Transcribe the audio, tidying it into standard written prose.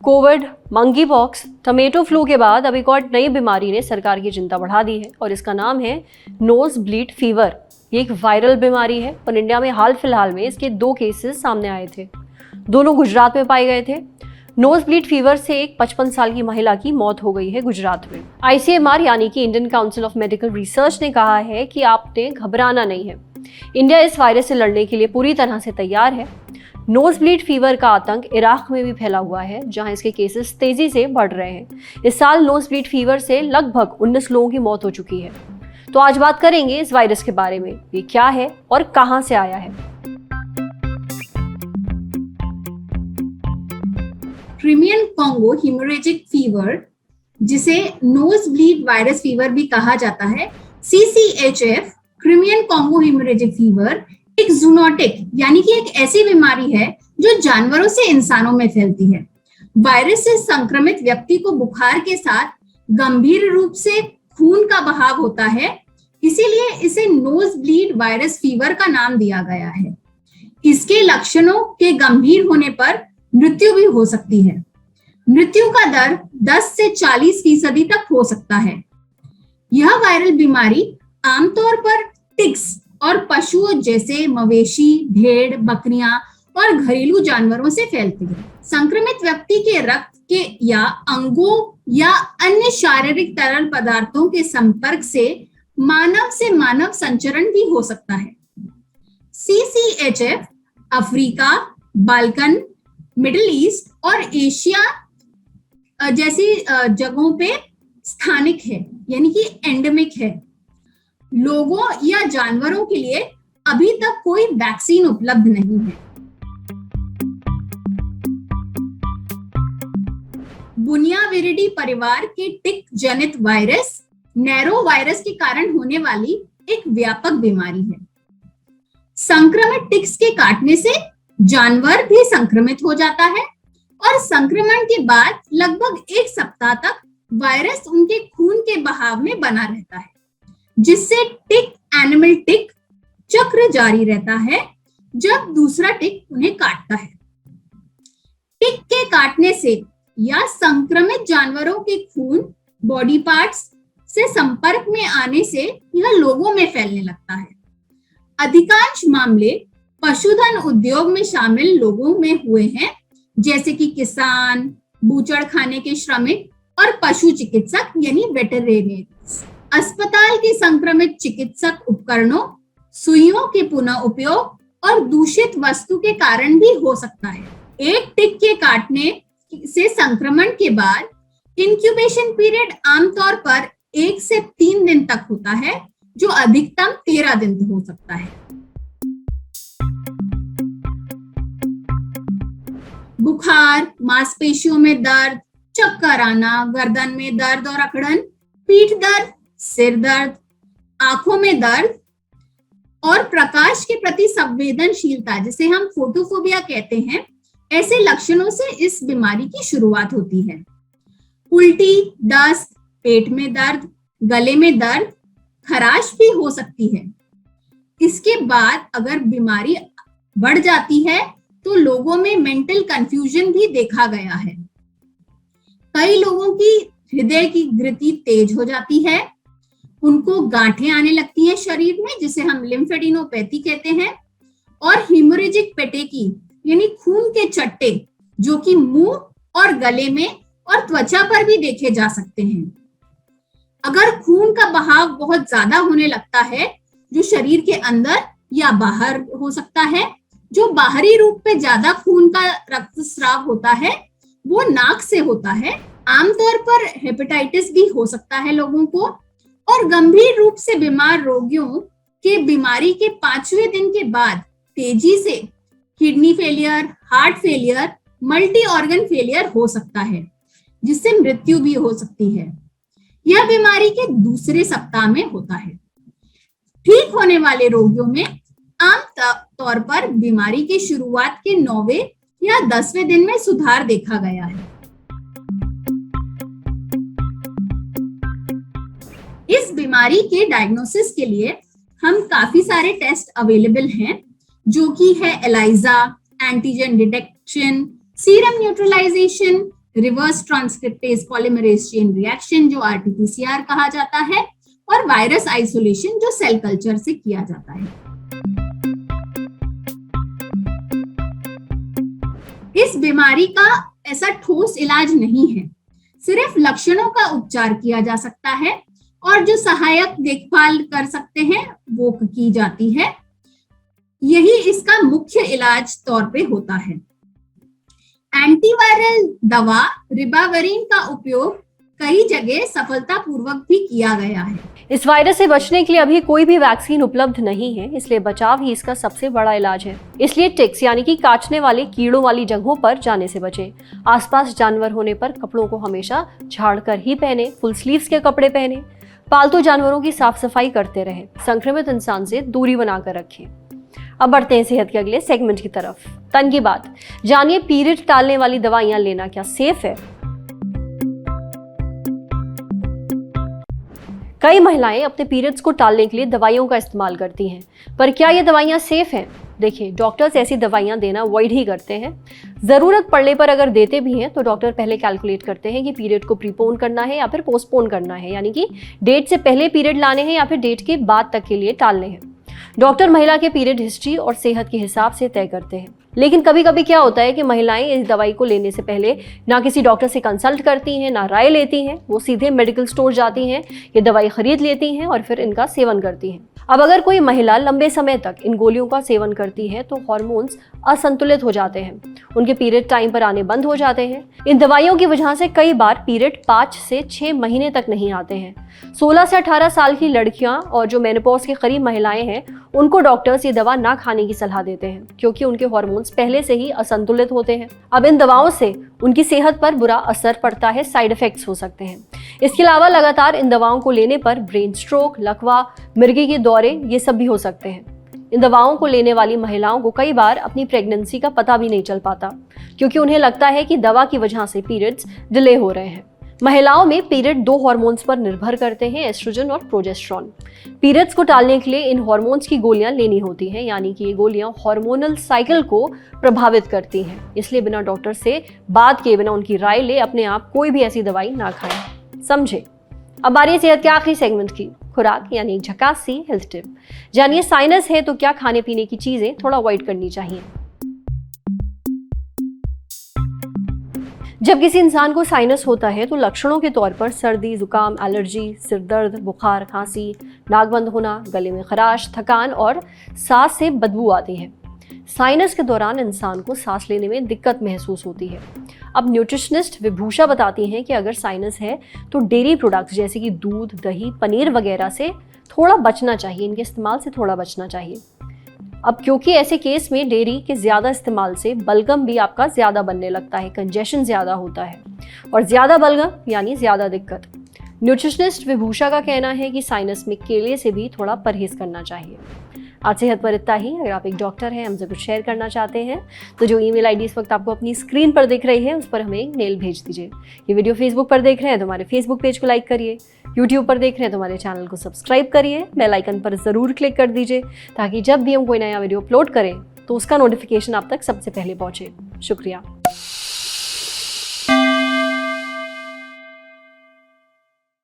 Covid, monkey pox, tomato flu के बाद अब एक और नई बीमारी ने सरकार की चिंता बढ़ा दी है और इसका नाम है नोज ब्लीड फीवर। ये एक वायरल बीमारी है और इंडिया में हाल फिलहाल में इसके 2 केसेस सामने आए थे। दोनों गुजरात में पाए गए थे। नोज ब्लीड फीवर से एक 55 साल की महिला की मौत हो गई है गुजरात में। ICMR यानी कि Indian council of medical research ने कहा है कि आपने घबराना नहीं है। इंडिया इस वायरस से लड़ने के लिए पूरी तरह से तैयार है। नोज ब्लीड फीवर का आतंक इराक में भी फैला हुआ है, जहां इसके केसेस तेजी से बढ़ रहे हैं। इस साल नोज ब्लीड फीवर से लगभग 19 लोगों की मौत हो चुकी है। तो आज बात करेंगे इस वायरस के बारे में, ये क्या है और कहां से आया है। क्रिमियन कॉन्गो हेमोरेजिक फीवर, जिसे नोज ब्लीड वायरस फीवर भी कहा जाता है, CCHF, Crimean Congo haemorrhagic fever, एक जूनोटिक यानी कि एक ऐसी बीमारी है जो जानवरों से इंसानों में फैलती है। वायरस से संक्रमित व्यक्ति को बुखार के साथ गंभीर रूप से खून का बहाव होता है, इसीलिए इसे नोज ब्लीड वायरस फीवर का नाम दिया गया है। इसके लक्षणों के गंभीर होने पर मृत्यु भी हो सकती है। मृत्यु का दर 10 से 40% तक हो सकता है। यह वायरल बीमारी आमतौर पर टिक्स और पशुओं जैसे मवेशी, भेड़, बकरियां और घरेलू जानवरों से फैलती है। संक्रमित व्यक्ति के रक्त के या अंगों या अन्य शारीरिक तरल पदार्थों के संपर्क से मानव संचरण भी हो सकता है। CCHF Africa, Balkan, middle east और एशिया जैसी जगहों पे स्थानिक है, यानी कि एंडेमिक है। लोगों या जानवरों के लिए अभी तक कोई वैक्सीन उपलब्ध नहीं है। बुनियाविरिडी परिवार के टिक जनित वायरस नैरो वायरस के कारण होने वाली एक व्यापक बीमारी है। संक्रमित टिक्स के काटने से जानवर भी संक्रमित हो जाता है और संक्रमण के बाद लगभग 1 सप्ताह तक वायरस उनके खून के बहाव में बना रहता है, जिससे टिक एनिमल टिक चक्र जारी रहता है जब दूसरा टिक उन्हें काटता है। टिक के काटने से या संक्रमित जानवरों के खून, बॉडी पार्ट्स से संपर्क में आने से यह लोगों में फैलने लगता है। अधिकांश मामले पशुधन उद्योग में शामिल लोगों में हुए हैं, जैसे कि किसान, बूचड़खाने के श्रमिक और पशु चिकित्सक यानी वेटरनेरियंस। अस्पताल के संक्रमित चिकित्सक उपकरणों, सुइयों के पुनः उपयोग और दूषित वस्तु के कारण भी हो सकता है। एक टिक के काटने से संक्रमण के बाद इंक्यूबेशन पीरियड आमतौर पर 1 से 3 दिन तक होता है, जो अधिकतम 13 दिन हो सकता है। बुखार, मांसपेशियों में दर्द, चक्कर आना, गर्दन में दर्द और अकड़न, पीठ दर्द, सिर दर्द, आंखों में दर्द और प्रकाश के प्रति संवेदनशीलता, जिसे हम फोटोफोबिया कहते हैं, ऐसे लक्षणों से इस बीमारी की शुरुआत होती है। उल्टी, दस्त, पेट में दर्द, गले में दर्द, खराश भी हो सकती है। इसके बाद अगर बीमारी बढ़ जाती है तो लोगों में मेंटल कंफ्यूजन भी देखा गया है। कई लोगों की हृदय की गति तेज हो जाती है, उनको गांठें आने लगती हैं शरीर में, जिसे हम लिम्फेडिनोपैथी कहते हैं, और हेमोरेजिक पेटेकी यानी खून के चट्टे, जो कि मुंह और गले में और त्वचा पर भी देखे जा सकते हैं। अगर खून का बहाव बहुत ज्यादा होने लगता है, जो शरीर के अंदर या बाहर हो सकता है, जो बाहरी रूप में ज्यादा खून का रक्तस्राव होता है वो नाक से होता है। आमतौर पर हेपेटाइटिस भी हो सकता है लोगों को, और गंभीर रूप से बीमार रोगियों के बीमारी के 5वें दिन के बाद तेजी से kidney failure, heart failure, multi organ failure हो सकता है, जिससे मृत्यु भी हो सकती है। यह बीमारी के दूसरे सप्ताह में होता है। ठीक होने वाले रोगियों में आम तौर पर बीमारी की शुरुआत के 9वें या 10वें दिन में सुधार देखा गया है। इस बीमारी के डायग्नोसिस के लिए हम काफी सारे टेस्ट अवेलेबल हैं, जो कि है ELISA, antigen detection, serum neutralization, reverse transcriptase polymerase chain reaction जो आरटीपीसीआर कहा जाता है, और वायरस आइसोलेशन जो सेल कल्चर से किया जाता है। इस बीमारी का ऐसा ठोस इलाज नहीं है, सिर्फ लक्षणों का उपचार किया जा सकता है और जो सहायक देखभाल कर सकते हैं वो की जाती है। यही इसका मुख्य इलाज तौर पे होता है। एंटीवायरल दवा रिबाविरिन का उपयोग कई जगह सफलतापूर्वक भी किया गया है। इस वायरस से बचने के लिए अभी कोई भी वैक्सीन उपलब्ध नहीं है, इसलिए बचाव ही इसका सबसे बड़ा इलाज है। इसलिए टिक्स यानी कि काटने वाले कीड़ों वाली जगहों पर जाने से बचें। आसपास जानवर होने पर कपड़ों को हमेशा झाड़ कर ही पहने, फुल स्लीव्स के कपड़े पहने, पालतू जानवरों की साफ सफाई करते रहे, संक्रमित इंसान से दूरी बनाकर रखें। अब बढ़ते हैं सेहत के अगले सेगमेंट की तरफ। तन की बात, जानिए पीरियड टालने वाली दवाइयां लेना क्या सेफ है? कई महिलाएं अपने पीरियड्स को टालने के लिए दवाइयों का इस्तेमाल करती हैं, पर क्या ये दवाइयां सेफ हैं? देखिए, डॉक्टर्स ऐसी दवाइयां देना अवॉइड ही करते हैं। ज़रूरत पड़ने पर अगर देते भी हैं तो डॉक्टर पहले कैलकुलेट करते हैं कि पीरियड को प्रीपोन करना है या फिर पोस्टपोन करना है, यानी कि डेट से पहले पीरियड लाने हैं या फिर डेट के बाद तक के लिए टालने हैं। डॉक्टर महिला के पीरियड हिस्ट्री और सेहत के हिसाब से तय करते हैं। लेकिन कभी कभी क्या होता है कि महिलाएं इस दवाई को लेने से पहले ना किसी डॉक्टर से कंसल्ट करती हैं, ना राय लेती हैं। वो सीधे मेडिकल स्टोर जाती हैं, ये दवाई खरीद लेती हैं और फिर इनका सेवन करती हैं। अब अगर कोई महिला लंबे समय तक इन गोलियों का सेवन करती है तो हार्मोन्स असंतुलित हो जाते हैं, उनके पीरियड टाइम पर आने बंद हो जाते हैं। इन दवाइयों की वजह से कई बार पीरियड 5 से 6 महीने तक नहीं आते हैं। 16 से 18 साल की लड़कियां और जो मेनोपॉज के करीब महिलाएं हैं उनको डॉक्टर्स ये दवा ना खाने की सलाह देते हैं, क्योंकि उनके हार्मोन्स पहले से ही असंतुलित होते हैं। अब इन दवाओं से उनकी सेहत पर बुरा असर पड़ता है, साइड इफेक्ट्स हो सकते हैं। इसके अलावा लगातार इन दवाओं को लेने पर ब्रेन स्ट्रोक, लकवा, मिर्गी के दौरे ये सब भी हो सकते हैं। इन दवाओं को लेने वाली महिलाओं को कई बार अपनी प्रेगनेंसी का पता भी नहीं चल पाता, क्योंकि उन्हें लगता है कि दवा की वजह से पीरियड्स डिले हो रहे हैं। महिलाओं में पीरियड 2 हार्मोन्स पर निर्भर करते हैं, एस्ट्रोजन और प्रोजेस्टेरॉन। पीरियड्स को टालने के लिए इन हार्मोन्स की गोलियां लेनी होती हैं, यानी कि ये गोलियां हार्मोनल साइकिल को प्रभावित करती हैं। इसलिए बिना डॉक्टर से बात किए, बिना उनकी राय ले अपने आप कोई भी ऐसी दवाई ना खाएं। समझे? अब बारी है सेहत के आखिरी सेगमेंट की, खुराक यानी झकास सी हेल्थ टिप। जानिए साइनस है तो क्या खाने पीने की चीजें थोड़ा अवॉइड करनी चाहिए। जब किसी इंसान को साइनस होता है तो लक्षणों के तौर पर सर्दी, जुकाम, एलर्जी, सिर दर्द, बुखार, खांसी, नाक बंद होना, गले में खराश, थकान और सांस से बदबू आती है। साइनस के दौरान इंसान को सांस लेने में दिक्कत महसूस होती है। अब न्यूट्रिशनिस्ट विभूषा बताती हैं कि अगर साइनस है तो डेयरी प्रोडक्ट्स जैसे कि दूध, दही, पनीर वगैरह से थोड़ा बचना चाहिए, इनके इस्तेमाल से थोड़ा बचना चाहिए। अब क्योंकि ऐसे केस में डेयरी के ज़्यादा इस्तेमाल से बलगम भी आपका ज़्यादा बनने लगता है, कंजेशन ज़्यादा होता है, और ज़्यादा बलगम यानी ज़्यादा दिक्कत। न्यूट्रिशनिस्ट विभूषा का कहना है कि साइनस में केले से भी थोड़ा परहेज करना चाहिए। आज सेहत पर इतना ही। अगर आप एक डॉक्टर हैं, हमसे कुछ शेयर करना चाहते हैं तो जो ईमेल आईडी इस वक्त आपको अपनी स्क्रीन पर दिख रही है उस पर हमें एक मेल भेज दीजिए। ये वीडियो फेसबुक पर देख रहे हैं तो हमारे फेसबुक पेज को लाइक करिए, यूट्यूब पर देख रहे हैं तो हमारे चैनल को सब्सक्राइब करिए, बेल आइकन पर ज़रूर क्लिक कर दीजिए ताकि जब भी हम कोई नया वीडियो अपलोड करें तो उसका नोटिफिकेशन आप तक सबसे पहले पहुँचे। शुक्रिया।